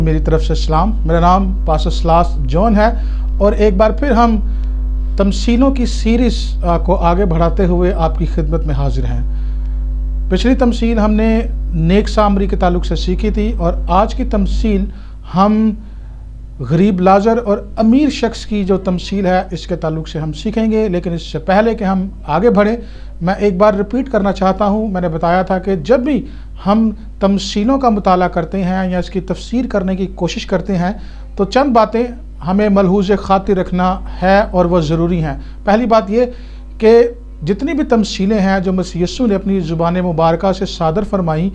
मेरी तरफ से सलाम। मेरा नाम पास्टर सलास जॉन है और एक बार फिर हम तमसीलों की सीरीज़ को आगे बढ़ाते हुए आपकी खिदमत में हाजिर हैं। पिछली तमसील हमने नेक सामरी के ताल्लुक़ से सीखी थी और आज की तमसील हम गरीब लाजर और अमीर शख्स की जो तमसील है इसके ताल्लुक़ से हम सीखेंगे। लेकिन इससे पहले कि हम आगे बढ़ें, मैं एक बार रिपीट करना चाहता हूँ। मैंने बताया था कि जब भी हम तमसीलों का मुताला करते हैं या इसकी तफसीर करने की कोशिश करते हैं तो चंद बातें हमें मलहूज़ खातिर रखना है और वह ज़रूरी हैं। पहली बात ये कि जितनी भी तमसीलें हैं जो मसीह यीशु ने अपनी ज़ुबान मुबारका से सादर फरमाई,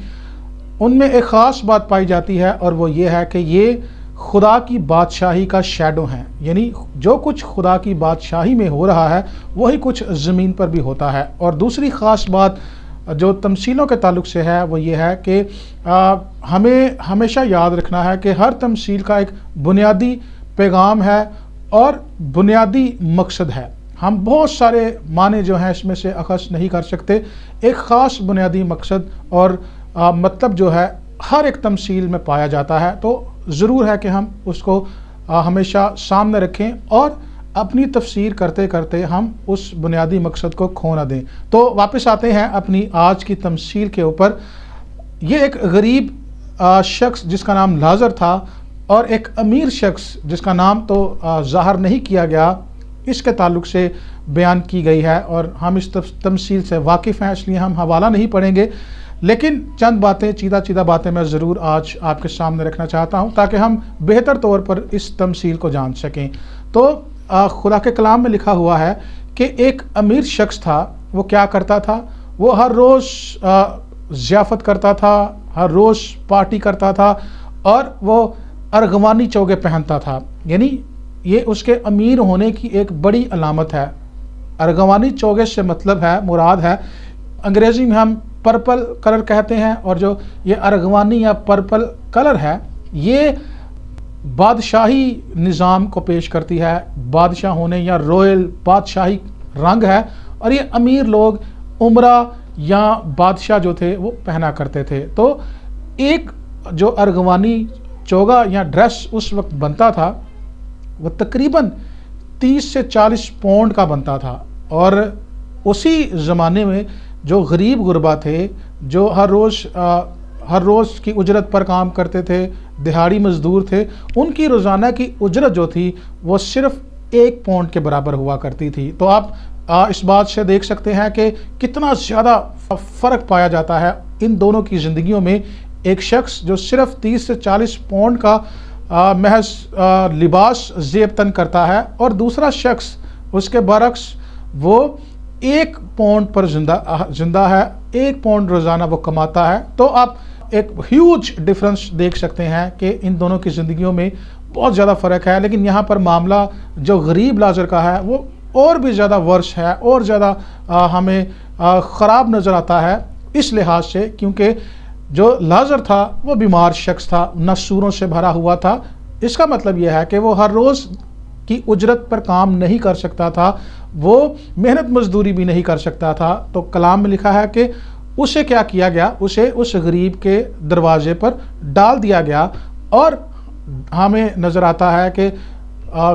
उनमें एक ख़ास बात पाई जाती है और वो ये है कि ये खुदा की बादशाही का शैडो हैं। यानी जो कुछ खुदा की बादशाही में हो रहा है वही कुछ ज़मीन पर भी होता है। और दूसरी ख़ास बात जो तमसीलों के ताल्लुक़ से है वो ये है कि हमें हमेशा याद रखना है कि हर तमसील का एक बुनियादी पैगाम है और बुनियादी मकसद है। हम बहुत सारे माने जो हैं इसमें से अखज़ नहीं कर सकते। एक ख़ास बुनियादी मकसद और मतलब जो है हर एक तमसील में पाया जाता है, तो ज़रूर है कि हम उसको हमेशा सामने रखें और अपनी तफसीर करते करते हम उस बुनियादी मकसद को खो ना दें। तो वापस आते हैं अपनी आज की तमसील के ऊपर। ये एक गरीब शख्स जिसका नाम लाजर था और एक अमीर शख्स जिसका नाम तो ज़ाहिर नहीं किया गया, इसके ताल्लुक़ से बयान की गई है और हम इस तमसील से वाकिफ़ हैं, इसलिए हम हवाला नहीं पढ़ेंगे। लेकिन चंद बातें, चीदा बातें मैं ज़रूर आज आपके सामने रखना चाहता हूँ ताकि हम बेहतर तौर पर इस तमसील को जान सकें। तो खुदा के कलाम में लिखा हुआ है कि एक अमीर शख्स था। वो क्या करता था? वो हर रोज़ ज़ियाफ़त करता था, हर रोज़ पार्टी करता था और वो अर्गवानी चोगे पहनता था। यानी ये उसके अमीर होने की एक बड़ी अलामत है। अर्गवानी चोगे से मतलब है, मुराद है, अंग्रेज़ी में हम पर्पल कलर कहते हैं और जो ये अर्गवानी या पर्पल कलर है ये बादशाही निज़ाम को पेश करती है। बादशाह होने या रॉयल बादशाही रंग है और ये अमीर लोग उमरा या बादशाह जो थे वो पहना करते थे। तो एक जो अर्गवानी चोगा या ड्रेस उस वक्त बनता था वो तकरीबन 30 से 40 पाउंड का बनता था। और उसी ज़माने में जो गरीब गुरबा थे, जो हर रोज़ की उजरत पर काम करते थे, दिहाड़ी मज़दूर थे, उनकी रोज़ाना की उजरत जो थी वो सिर्फ़ 1 पाउंड के बराबर हुआ करती थी। तो आप इस बात से देख सकते हैं कि कितना ज़्यादा फ़र्क पाया जाता है इन दोनों की ज़िंदगियों में। एक शख्स जो सिर्फ़ 30 से 40 पाउंड का महज लिबास ज़ेब तन करता है और दूसरा शख्स उसके बरक्स वो 1 पाउंड पर जिंदा है, 1 पाउंड रोज़ाना वो कमाता है। तो आप एक ह्यूज डिफरेंस देख सकते हैं कि इन दोनों की ज़िंदगियों में बहुत ज़्यादा फ़र्क है। लेकिन यहाँ पर मामला जो गरीब लाजर का है वो और भी ज़्यादा वर्ष है और ज़्यादा हमें ख़राब नज़र आता है इस लिहाज से, क्योंकि जो लाजर था वो बीमार शख्स था, नसूरों से भरा हुआ था। इसका मतलब यह है कि वो हर रोज़ की उजरत पर काम नहीं कर सकता था, वो मेहनत मजदूरी भी नहीं कर सकता था। तो कलाम में लिखा है कि उसे क्या किया गया, उसे उस गरीब के दरवाजे पर डाल दिया गया। और हमें नज़र आता है कि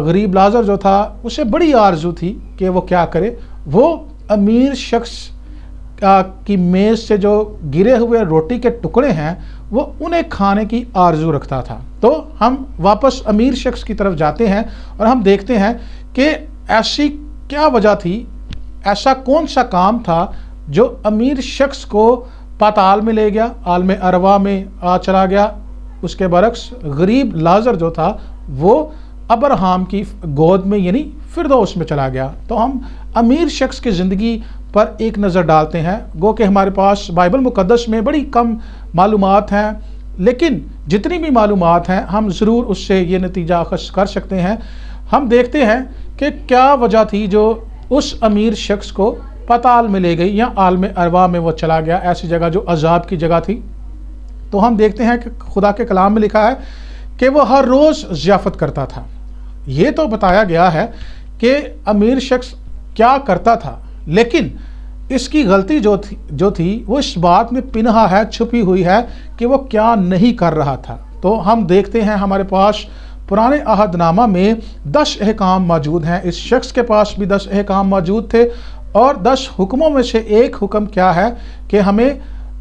गरीब लाजर जो था उसे बड़ी आरजू थी कि वो क्या करे। वो अमीर शख्स की मेज़ से जो गिरे हुए रोटी के टुकड़े हैं वो उन्हें खाने की आरजू रखता था। तो हम वापस अमीर शख्स की तरफ जाते हैं और हम देखते हैं कि ऐसी क्या वजह थी, ऐसा कौन सा काम था जो अमीर शख्स को पाताल में ले गया, आलम अरवा में चला गया। उसके बरक्स गरीब लाजर जो था वो अब्राहम की गोद में यानी फिरदौस में चला गया। तो हम अमीर शख्स की ज़िंदगी पर एक नज़र डालते हैं। गो कि हमारे पास बाइबल मुक़द्दस में बड़ी कम मालूमात हैं, लेकिन जितनी भी मालूमात हैं हम ज़रूर उससे ये नतीजा अख़ज़ कर सकते हैं। हम देखते हैं कि क्या वजह थी जो उस अमीर शख्स को पाताल में ले गई या आलम अरवा में वो चला गया, ऐसी जगह जो अजाब की जगह थी। तो हम देखते हैं कि खुदा के कलाम में लिखा है कि वो हर रोज़ ज़ियाफ़त करता था। ये तो बताया गया है कि अमीर शख्स क्या करता था, लेकिन इसकी गलती जो थी वो इस बात में पिनहा है, छुपी हुई है कि वो क्या नहीं कर रहा था। تو ہم دیکھتے ہیں ہمارے پاس پرانے عہد نامہ میں 10 احکام موجود ہیں. اس شخص کے پاس بھی 10 احکام موجود تھے، اور 10 حکموں میں سے ایک حکم کیا ہے کہ ہمیں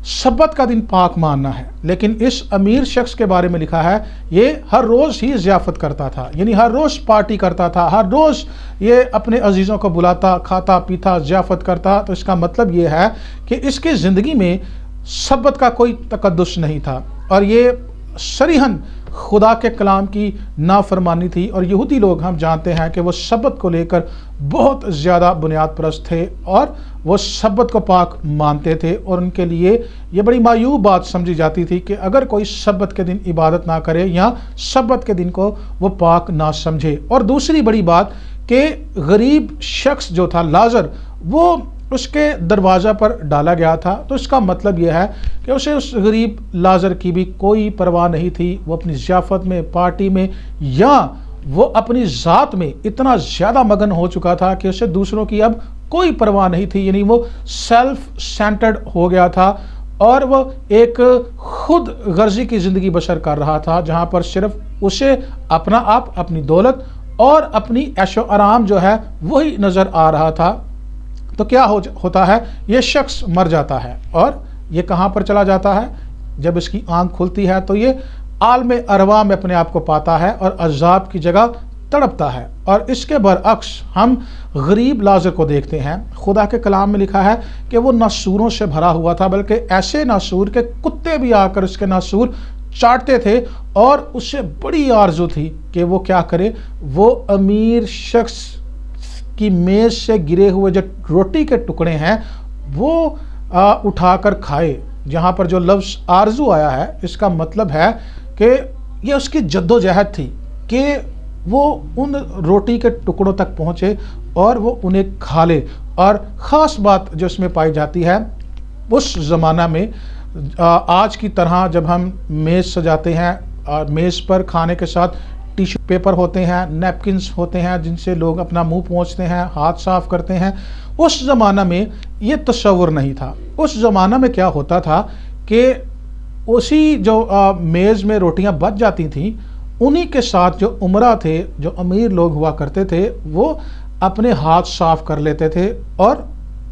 سبت کا دن پاک ماننا ہے. لیکن اس امیر شخص کے بارے میں لکھا ہے یہ ہر روز ہی ضیافت کرتا تھا، یعنی ہر روز پارٹی کرتا تھا، ہر روز یہ اپنے عزیزوں کو بلاتا، کھاتا پیتا، ضیافت کرتا. تو اس کا مطلب یہ ہے کہ اس کی زندگی میں سبت کا کوئی تقدس نہیں تھا، اور یہ صریحاً خدا کے کلام کی نافرمانی تھی. اور یہودی لوگ ہم جانتے ہیں کہ وہ سبت کو لے کر بہت زیادہ بنیاد پرست تھے، اور وہ سبت کو پاک مانتے تھے، اور ان کے لیے یہ بڑی معیوب بات سمجھی جاتی تھی کہ اگر کوئی سبت کے دن عبادت نہ کرے یا سبت کے دن کو وہ پاک نہ سمجھے. اور دوسری بڑی بات کہ غریب شخص جو تھا لازر، وہ اس کے دروازہ پر ڈالا گیا تھا. تو اس کا مطلب یہ ہے کہ اسے اس غریب لازر کی بھی کوئی پرواہ نہیں تھی. وہ اپنی ضیافت میں، پارٹی میں، یا وہ اپنی ذات میں اتنا زیادہ مگن ہو چکا تھا کہ اسے دوسروں کی اب کوئی پرواہ نہیں تھی. یعنی وہ سیلف سینٹرڈ ہو گیا تھا، اور وہ ایک خود غرضی کی زندگی بسر کر رہا تھا، جہاں پر صرف اسے اپنا آپ، اپنی دولت اور اپنی عیش و آرام جو ہے وہی نظر آ رہا تھا. تو کیا ہوتا ہے؟ یہ شخص مر جاتا ہے، اور یہ کہاں پر چلا جاتا ہے؟ جب اس کی آنکھ کھلتی ہے تو یہ عالم ارواح میں اپنے آپ کو پاتا ہے اور عذاب کی جگہ تڑپتا ہے. اور اس کے برعکس ہم غریب لازر کو دیکھتے ہیں. خدا کے کلام میں لکھا ہے کہ وہ ناسوروں سے بھرا ہوا تھا، بلکہ ایسے ناسور کہ کتے بھی آ کر اس کے ناسور چاٹتے تھے، اور اسے بڑی آرزو تھی کہ وہ کیا کرے، وہ امیر شخص کی میز سے گرے ہوئے جو روٹی کے ٹکڑے ہیں وہ اٹھا کر کھائے. جہاں پر جو لفظ آرزو آیا ہے، اس کا مطلب ہے کہ یہ اس کی جد و جہد تھی کہ وہ ان روٹی کے ٹکڑوں تک پہنچے اور وہ انہیں کھا لے. اور خاص بات جو اس میں پائی جاتی ہے، اس زمانہ میں آج کی طرح جب ہم میز سجاتے ہیں، میز پر کھانے کے ساتھ ٹیشو پیپر ہوتے ہیں، نیپکنز ہوتے ہیں جن سے لوگ اپنا منہ پونچھتے ہیں، ہاتھ صاف کرتے ہیں، اس زمانہ میں یہ تصور نہیں تھا. اس زمانہ میں کیا ہوتا تھا کہ اسی جو میز میں روٹیاں بچ جاتی تھیں، انہی کے ساتھ جو عمرہ تھے، جو امیر لوگ ہوا کرتے تھے، وہ اپنے ہاتھ صاف کر لیتے تھے اور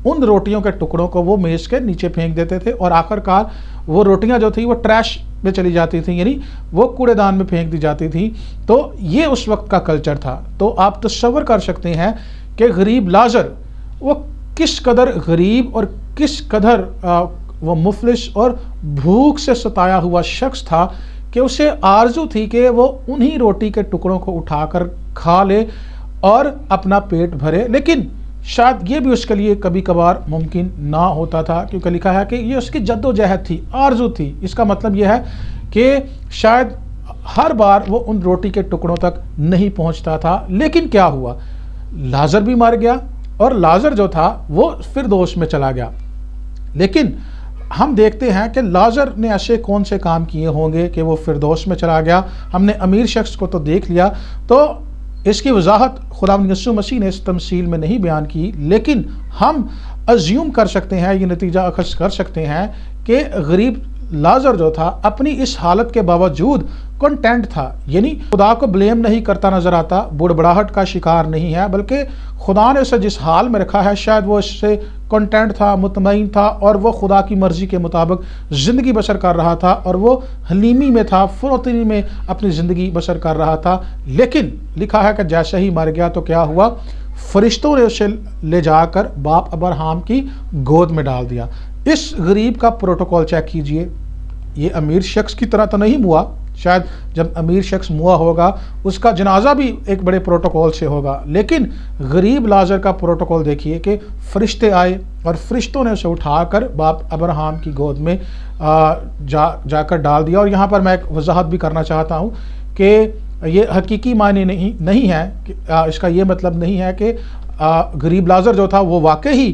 ان روٹیوں کے ٹکڑوں کو وہ میز کے نیچے پھینک دیتے تھے، اور آخر کار وہ روٹیاں جو تھیں وہ ٹریش میں چلی جاتی تھیں، یعنی وہ کوڑے دان میں پھینک دی جاتی تھیں. تو یہ اس وقت کا کلچر تھا. تو آپ تصور کر سکتے ہیں کہ غریب لازر وہ کس قدر غریب اور کس قدر وہ مفلس اور بھوک سے ستایا ہوا شخص تھا کہ اسے آرزو تھی کہ وہ انہی روٹی کے ٹکڑوں کو اٹھا کر کھا لے اور اپنا پیٹ بھرے. لیکن شاید یہ بھی اس کے لیے کبھی کبھار ممکن نہ ہوتا تھا، کیونکہ لکھا ہے کہ یہ اس کی جد و جہد تھی، آرزو تھی. اس کا مطلب یہ ہے کہ شاید ہر بار وہ ان روٹی کے ٹکڑوں تک نہیں پہنچتا تھا. لیکن کیا ہوا؟ لازر بھی مر گیا، اور لازر جو تھا وہ فردوس میں چلا گیا. لیکن ہم دیکھتے ہیں کہ لازر نے ایسے کون سے کام کیے ہوں گے کہ وہ فردوس میں چلا گیا. ہم نے امیر شخص کو تو دیکھ لیا، تو اس کی وضاحت خداوند یسوع مسیح نے اس تمثیل میں نہیں بیان کی، لیکن ہم ازیوم کر سکتے ہیں، یہ نتیجہ اخذ کر سکتے ہیں کہ غریب لازر جو تھا اپنی اس حالت کے باوجود کنٹینٹ تھا. یعنی خدا کو بلیم نہیں کرتا نظر آتا، بڑبڑاہٹ کا شکار نہیں ہے، بلکہ خدا نے اسے جس حال میں رکھا ہے شاید وہ اس سے کنٹینٹ تھا، مطمئن تھا، اور وہ خدا کی مرضی کے مطابق زندگی بسر کر رہا تھا، اور وہ حلیمی میں تھا، فروتنی میں اپنی زندگی بسر کر رہا تھا. لیکن لکھا ہے کہ جیسے ہی مر گیا تو کیا ہوا؟ فرشتوں نے اسے لے جا کر باپ ابراہم کی گود میں ڈال دیا. اس غریب کا پروٹوکول چیک کیجئے. یہ امیر شخص کی طرح تو نہیں ہوا. شاید جب امیر شخص ہوا ہوگا اس کا جنازہ بھی ایک بڑے پروٹوکول سے ہوگا، لیکن غریب لازر کا پروٹوکول دیکھیے کہ فرشتے آئے اور فرشتوں نے اسے اٹھا کر باپ ابراہم کی گود میں جا کر ڈال دیا. اور یہاں پر میں ایک وضاحت بھی کرنا چاہتا ہوں کہ یہ حقیقی معنی نہیں ہے، اس کا یہ مطلب نہیں ہے کہ غریب لازر جو تھا وہ واقعی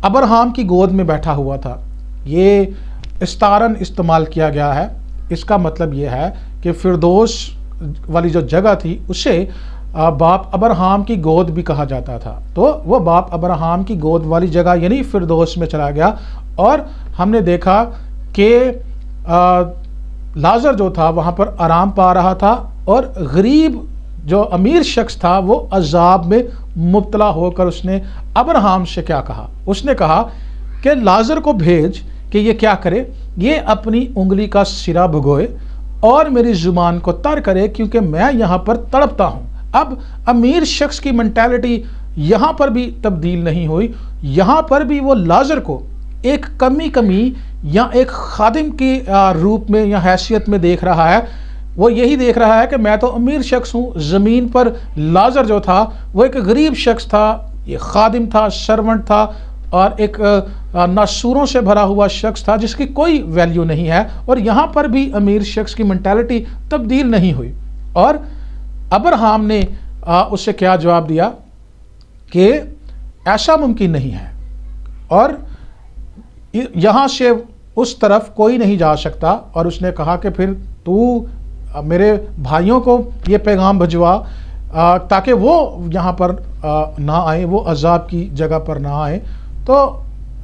ابراہم کی گود میں بیٹھا ہوا تھا. یہ استعارن استعمال کیا گیا ہے. اس کا مطلب یہ ہے کہ فردوس والی جو جگہ تھی اسے باپ ابراہم کی گود بھی کہا جاتا تھا. تو وہ باپ ابراہم کی گود والی جگہ یعنی فردوس میں چلا گیا. اور ہم نے دیکھا کہ लाजर जो था वहाँ पर आराम पा रहा था और गरीब जो अमीर शख्स था वो अजाब में मुब्तला होकर उसने अब्राहम से क्या कहा, उसने कहा कि लाजर को भेज कि ये क्या करे, ये अपनी उंगली का सिरा भुगोए और मेरी जुबान को तर करे क्योंकि मैं यहाँ पर तड़पता हूँ। अब अमीर शख्स की मेंटालिटी यहाँ पर भी तब्दील नहीं हुई, यहाँ पर भी वो लाजर को एक कमी या एक खादिम के रूप में या हैसियत में देख रहा है। वो यही देख रहा है कि मैं तो अमीर शख्स हूँ, ज़मीन पर लाजर जो था वो एक गरीब शख्स था, ये खादिम था, सर्वेंट था और एक नासूरों से भरा हुआ शख्स था जिसकी कोई वैल्यू नहीं है। और यहाँ पर भी अमीर शख्स की मेंटालिटी तब्दील नहीं हुई। और अब्राहम ने उससे क्या जवाब दिया कि ऐसा मुमकिन नहीं है और यहाँ से उस तरफ कोई नहीं जा सकता। और उसने कहा कि फिर तू मेरे भाइयों को ये पैगाम भिजवा ताकि वो यहाँ पर ना आए, वो अजाब की जगह पर ना आए। तो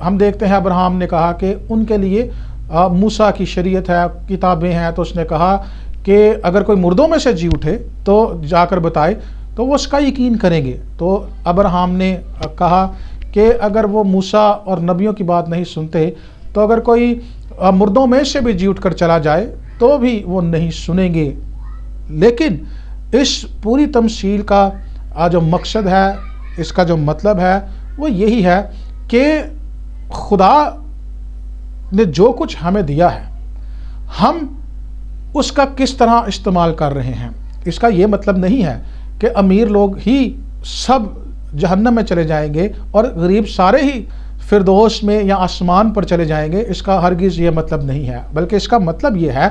हम देखते हैं अब्राहम ने कहा कि उनके लिए मूसा की शरीयत है, किताबें हैं। तो उसने कहा कि अगर कोई मुर्दों में से जी उठे तो जाकर बताए तो वो उसका यकीन करेंगे। तो अब्राहम ने कहा कि अगर वो मूसा और नबियों की बात नहीं सुनते तो अगर कोई मुर्दों में से भी जी उठकर चला जाए तो भी वो नहीं सुनेंगे। लेकिन इस पूरी तमसील का जो मकसद है, इसका जो मतलब है वो यही है कि खुदा ने जो कुछ हमें दिया है हम उसका किस तरह इस्तेमाल कर रहे हैं। इसका ये मतलब नहीं है कि अमीर लोग ही सब जहन्नम में चले जाएंगे और गरीब सारे ही फिरदौस में या आसमान पर चले जाएंगे। इसका हरगिज़ ये मतलब नहीं है, बल्कि इसका मतलब ये है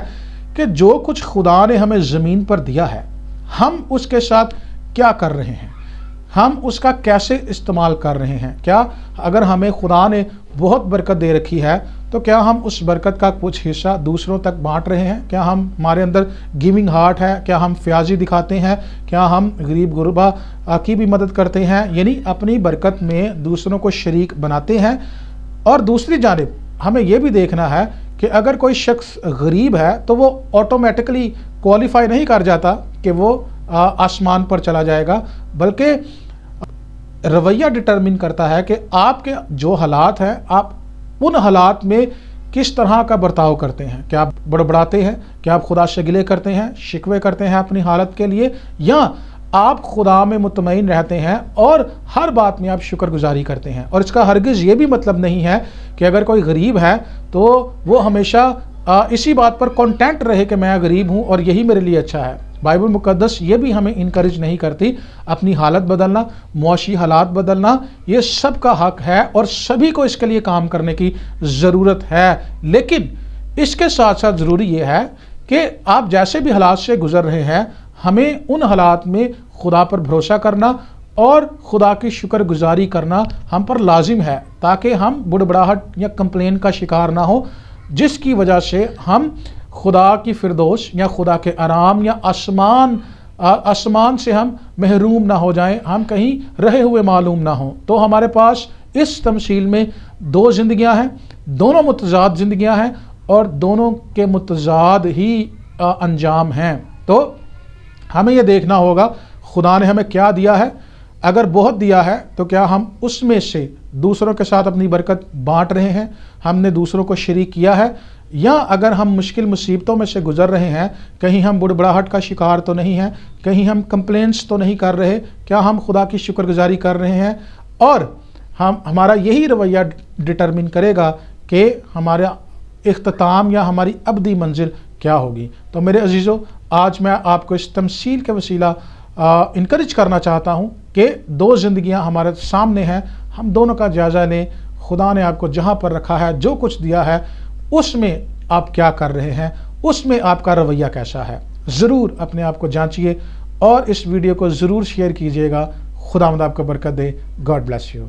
कि जो कुछ खुदा ने हमें ज़मीन पर दिया है हम उसके साथ क्या कर रहे हैं, हम उसका कैसे इस्तेमाल कर रहे हैं। क्या अगर हमें खुदा ने बहुत बरकत दे रखी है तो क्या हम उस बरकत का कुछ हिस्सा दूसरों तक बांट रहे हैं? क्या हमारे अंदर गिविंग हार्ट है? क्या हम फ्याजी दिखाते हैं? क्या हम गरीब गुरबा की भी मदद करते हैं, यानी अपनी बरकत में दूसरों को शरीक बनाते हैं? और दूसरी जानिब हमें यह भी देखना है कि अगर कोई शख्स गरीब है तो वो ऑटोमेटिकली क्वालिफाई नहीं कर जाता कि वो आसमान पर चला जाएगा, बल्कि रवैया डिटरमिन करता है कि आपके जो हालात हैं आप उन हालात में किस तरह का बर्ताव करते हैं। क्या आप बड़बड़ाते हैं? क्या आप खुदा से गिले करते हैं, शिकवे करते हैं अपनी हालत के लिए, या आप खुदा में मुतमईन रहते हैं और हर बात में आप शुक्रगुजारी करते हैं? और इसका हरगिज़ ये भी मतलब नहीं है कि अगर कोई गरीब है तो वो हमेशा इसी बात पर कॉन्टेंट रहे कि मैं गरीब हूँ और यही मेरे लिए अच्छा है। बाइबल मुकद्दस ये भी हमें इनकरेज नहीं करती। अपनी हालत बदलना, मुआशी हालात बदलना, ये सब का हक है और सभी को इसके लिए काम करने की ज़रूरत है। लेकिन इसके साथ साथ ज़रूरी ये है कि आप जैसे भी हालात से गुजर रहे हैं हमें उन हालात में खुदा पर भरोसा करना और खुदा की शुक्रगुजारी करना हम पर लाजिम है, ताकि हम बुड़बड़ाहट या कंप्लेन का शिकार ना हो, जिसकी वजह से हम खुदा की फिरदौस या खुदा के आराम या आसमान से हम महरूम ना हो जाएं, हम कहीं रहे हुए मालूम ना हो। तो हमारे पास इस तमसील में दो ज़िंदगियां हैं, दोनों मुतज़ाद ज़िंदगियां हैं और दोनों के मुतज़ाद ही अंजाम हैं। तो हमें यह देखना होगा खुदा ने हमें क्या दिया है। अगर बहुत दिया है तो क्या हम उसमें से दूसरों के साथ अपनी बरकत बांट रहे हैं, हमने दूसरों को शरीक किया है, या अगर हम मुश्किल मुसीबतों में से गुजर रहे हैं कहीं हम बुड़बड़ाहट का शिकार तो नहीं हैं, कहीं हम कंप्लेंट्स तो नहीं कर रहे, क्या हम खुदा की शुक्रगुजारी कर रहे हैं? और हमारा यही रवैया डिटरमिन करेगा कि हमारा इख्तिताम या हमारी अबदी मंजिल क्या होगी। तो मेरे अजीज़ों, आज मैं आपको इस तमसील के वसीला इनकरेज करना चाहता हूँ कि दो ज़िंदगियाँ हमारे सामने हैं, हम दोनों का जायज़ा लें। खुदा ने आपको जहाँ पर रखा है, जो कुछ दिया है, उसमें आप क्या कर रहे हैं, उसमें आपका रवैया कैसा है। ज़रूर अपने आप को जांचिए और इस वीडियो को ज़रूर शेयर कीजिएगा। खुदावंद आपको बरकत दे। God bless you.